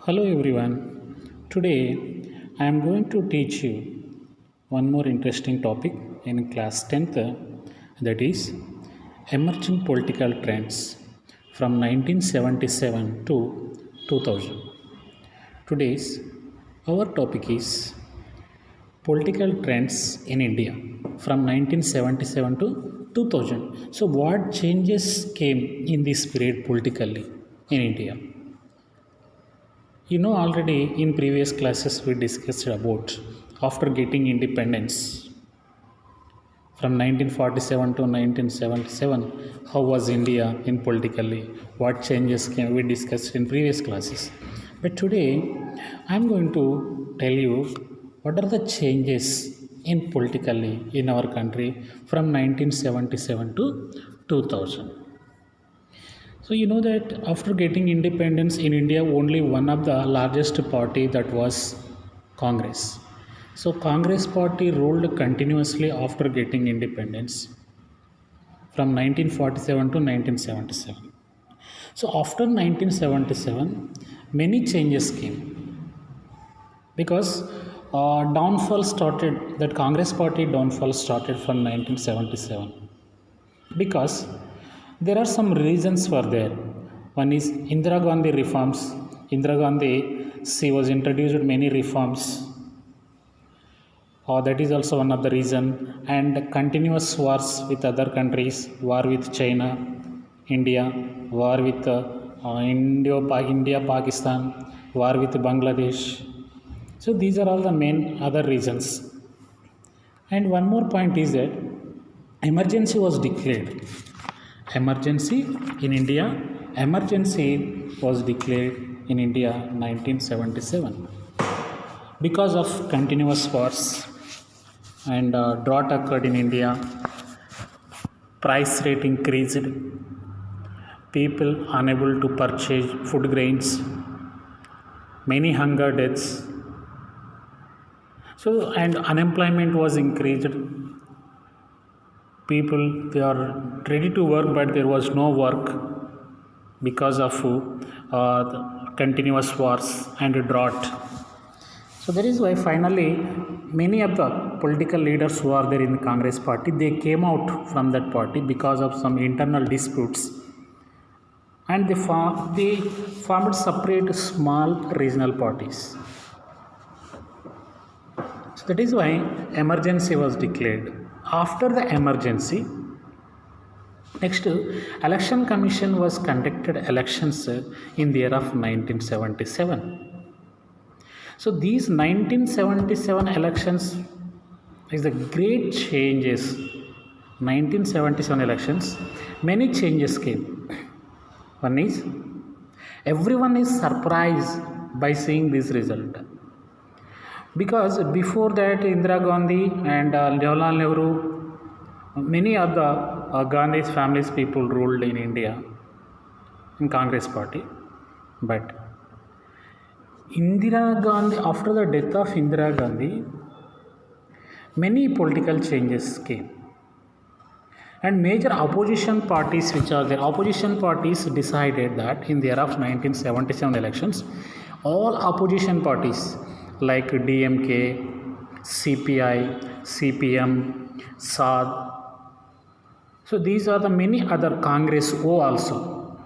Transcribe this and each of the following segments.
Hello everyone. Today I am going to teach you one more interesting topic in class 10th, that is emerging political trends from 1977 to 2000. Today's our topic is political trends in India from 1977 to 2000. So what changes came in this period politically in India? You know, already in previous classes we discussed about after getting independence from 1947 to 1977, how was India in politically, what changes came, we discussed in previous classes. But today I am going to tell you what are the changes in politically in our country from 1977 to 2000. So you know that after getting independence in India, only one of the largest party, that was Congress. So Congress party ruled continuously after getting independence from 1947 to 1977. So after 1977, many changes came because downfall started. That Congress party downfall started from 1977 because there are some reasons for there. One is Indira Gandhi reforms. Indira Gandhi, she was introduced many reforms. That is also one of the reason. And continuous wars with other countries, war with China, India, war with India, Pakistan, war with Bangladesh. So these are all the main other reasons. And one more point is that emergency was declared. Emergency in India, emergency was declared in India 1977 because of continuous wars and drought occurred in India, price rate increased, people unable to purchase food grains, many hunger deaths. So and unemployment was increased. People, they are ready to work, but there was no work because of continuous wars and drought. So that is why finally many of the political leaders who are there in the Congress party, they came out from that party because of some internal disputes, and they formed separate small regional parties. So that is why emergency was declared. After the emergency, next election commission was conducted elections in the year of 1977. So these 1977 elections is the great changes. 1977 elections, many changes came. One is everyone is surprised by seeing this result. Because before that, Indira Gandhi and Jawaharlal Nehru, many of the Gandhi's family's people ruled in India in Congress party. But Indira Gandhi, after the death of Indira Gandhi, many political changes came. And major opposition parties which are there, opposition parties decided that in the year of 1977 elections, all opposition parties like DMK, CPI, CPM, SAD. So these are the many other Congress O also.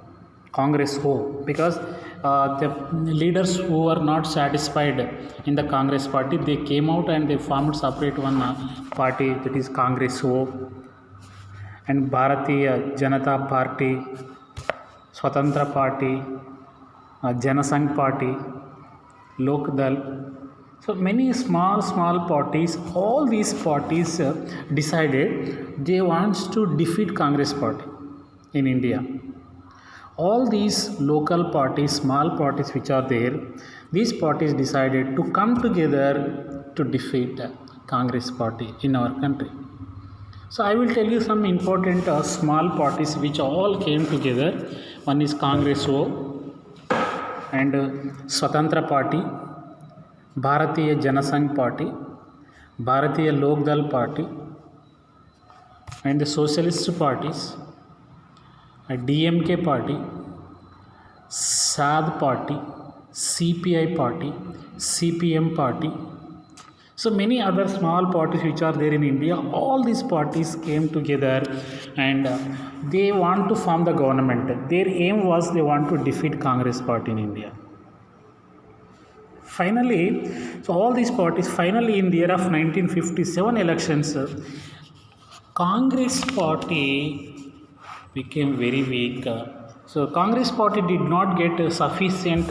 Congress O, because the leaders who were not satisfied in the Congress party, they came out and they formed separate one party, that is Congress O, and Bharatiya Janata Party, Swatantra Party, Janasangh Party, Lok Dal. So many small parties, all these parties decided they want to defeat Congress party in India. All these local parties, small parties which are there, these parties decided to come together to defeat Congress party in our country. So I will tell you some important small parties which all came together. One is Congress O and Swatantra Party, Bharatiya Janasangh Party, Bharatiya Lokdal Party, and the Socialist parties, DMK Party, SAD Party, CPI party, CPM party. So many other small parties which are there in India, all these parties came together and they want to form the government. Their aim was they want to defeat Congress party in India. Finally, so all these parties, finally in the year of 1957 elections, Congress party became very weak. So Congress party did not get sufficient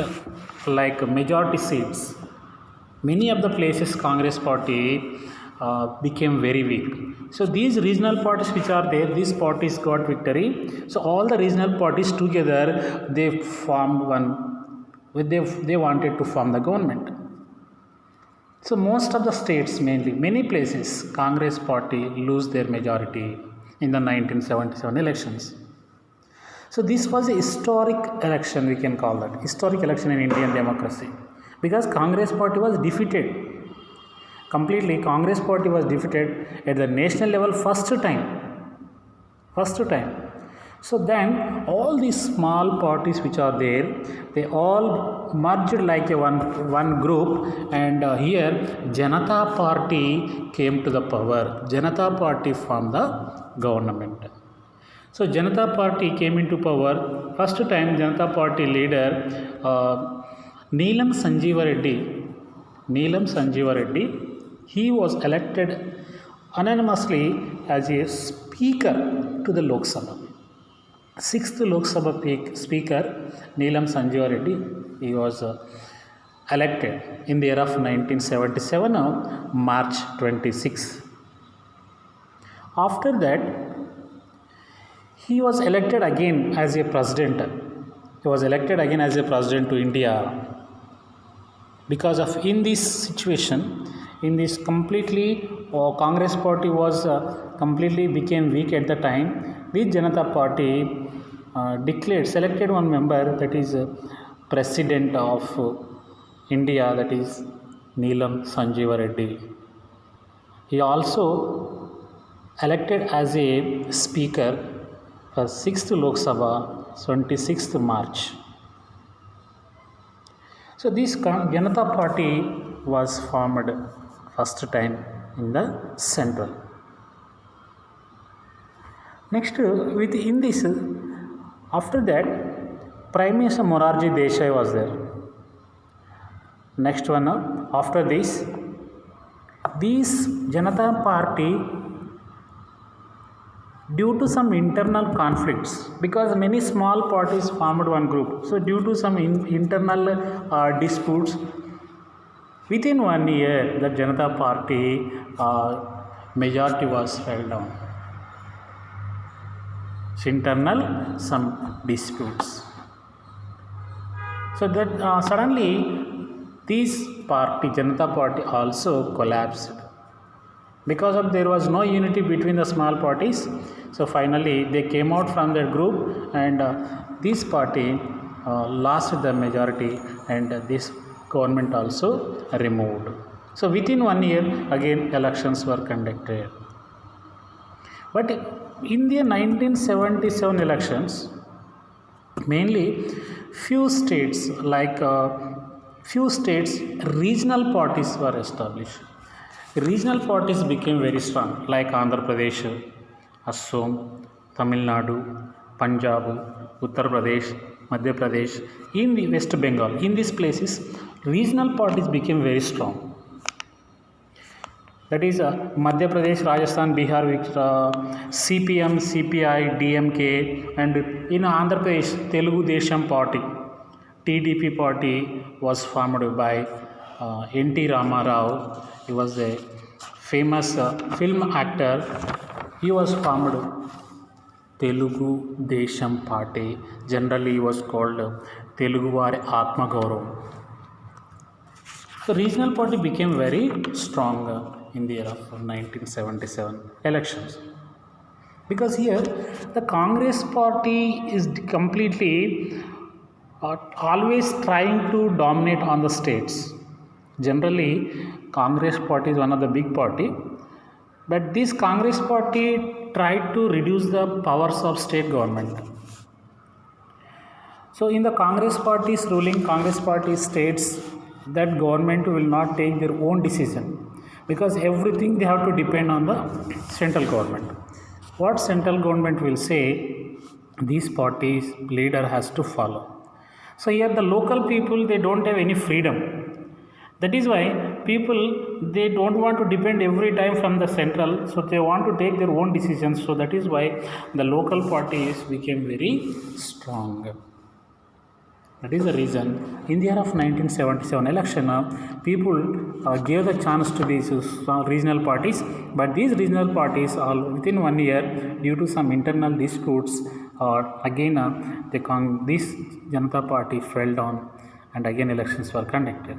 majority seats. Many of the places Congress party became very weak. So these regional parties which are there, these parties got victory. So all the regional parties together, they formed one. They wanted to form the government. So most of the states, mainly many places, Congress party lose their majority in the 1977 elections. So this was a historic election, we can call that historic election in Indian democracy, because Congress party was defeated completely. Congress party was defeated at the national level first time. So then all these small parties which are there, they all merged like a one group, and here Janata party came to the power. Janata party formed the government. So Janata party came into power. First time Janata party leader Neelam Sanjeeva Reddy, he was elected unanimously as a speaker to the Lok Sabha. 6th Lok Sabha speaker Neelam Sanjeeva Reddy, he was elected in the year of 1977 March 26. After that, he was elected again as a president. He was elected again as a president to India. Because of in this situation, in this completely Congress party was completely became weak at the time. This Janata party selected one member, that is president of India, that is Neelam Sanjeeva Reddy. He also elected as a speaker for 6th Lok Sabha, 26th March. So this Janata party was formed first time in the central. Next, within this, after that, Prime Minister Morarji Desai was there. Next one, after this Janata party, due to some internal conflicts, because many small parties formed one group, so due to some internal disputes, within 1 year the Janata party majority was fell down. Internal some disputes. So that suddenly this party, Janata party, also collapsed because of there was no unity between the small parties. So finally they came out from their group, and this party lost the majority, and this government also removed. So within 1 year again elections were conducted. But in the 1977 elections, mainly few states regional parties were established. Regional parties became very strong, like Andhra Pradesh, Assam, Tamil Nadu, Punjab, Uttar Pradesh, Madhya Pradesh, in the West Bengal. In these places, regional parties became very strong. That is Madhya Pradesh, Rajasthan, Bihar, CPM, CPI, DMK, and in Andhra Pradesh, Telugu Desam party, TDP party was formed by N.T. Ramarao. He was a famous film actor. He was formed Telugu Desam party. Generally, he was called Telugu Vari Atma Gauravam. The regional party became very strong in the year of 1977 elections, because here the Congress party is completely always trying to dominate on the states. Generally, Congress party is one of the big party, but this Congress party tried to reduce the powers of state government. So in the Congress party's ruling, Congress party states that government will not take their own decision because everything they have to depend on the central government. What central government will say, these parties leader has to follow. So here the local people, they don't have any freedom. That is why people, they don't want to depend every time from the central, so they want to take their own decisions. So that is why the local parties became very strong. That is the reason in the year of 1977 election, people gave the chance to these regional parties, but these regional parties all within 1 year, due to some internal disputes, again this Janata Party fell down, and again elections were conducted.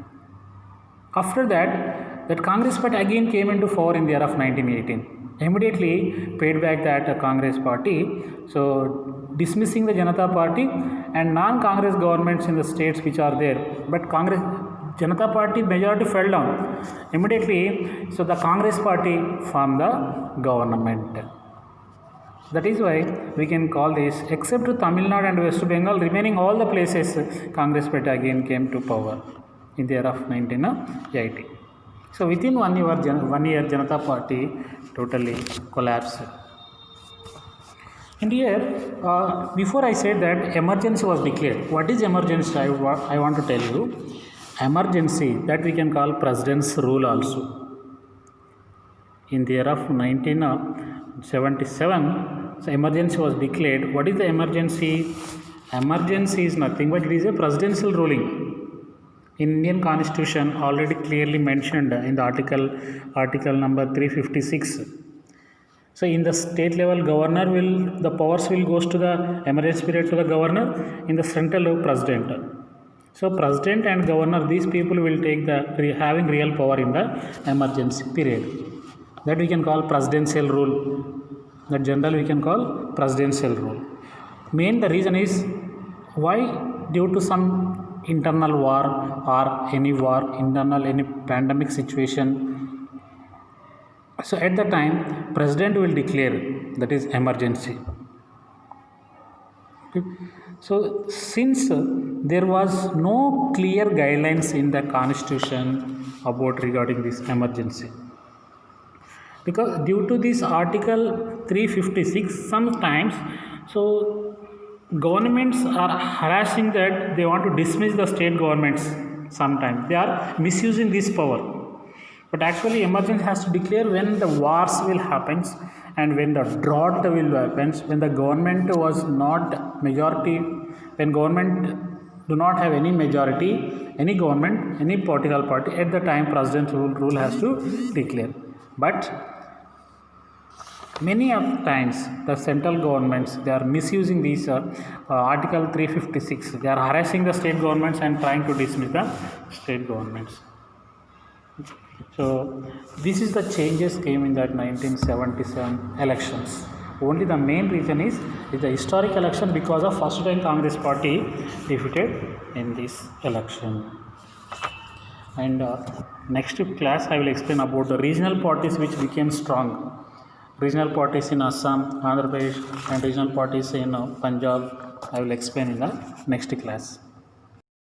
After that Congress party again came into power in the year of 1918. Immediately paid back that Congress party, so dismissing the Janata Party and non-Congress governments in the states which are there. But Janata Party majority fell down. Immediately, so the Congress party formed the government. That is why we can call this, except Tamil Nadu and West Bengal, remaining all the places, Congress party again came to power in the year of 1980. So within 1 year, Janata Party totally collapsed. And here, before I said that emergency was declared. What is emergency? I want to tell you. Emergency, that we can call president's rule also. In the year of 1977, so emergency was declared. What is the emergency? Emergency is nothing but it is a presidential ruling. In Indian Constitution already clearly mentioned in the article number 356. So in the state level, the powers will goes to the emergency period to the governor, in the central level president. So president and governor, these people will take having real power in the emergency period. That we can call presidential rule. That general we can call presidential rule. The reason is why, due to some internal war or any pandemic situation. So at the time, president will declare that is emergency. So since there was no clear guidelines in the constitution about regarding this emergency, because due to this article 356, sometimes so governments are harassing that they want to dismiss the state governments. Sometimes they are misusing this power. But actually emergency has to declare when the wars will happen and when the drought will happen, when the government was not majority, when government do not have any majority, any government, any political party, at the time presidential rule has to declare. But many of times the central governments, they are misusing these article 356. They are harassing the state governments and trying to dismiss the state governments. So this is the changes came in that 1977 elections. Only the main reason is the historic election, because of first time Congress party defeated in this election. And next class I will explain about the regional parties which became strong. Regional parties in Assam, Andhra Pradesh, and regional parties in Punjab, I will explain in the next class.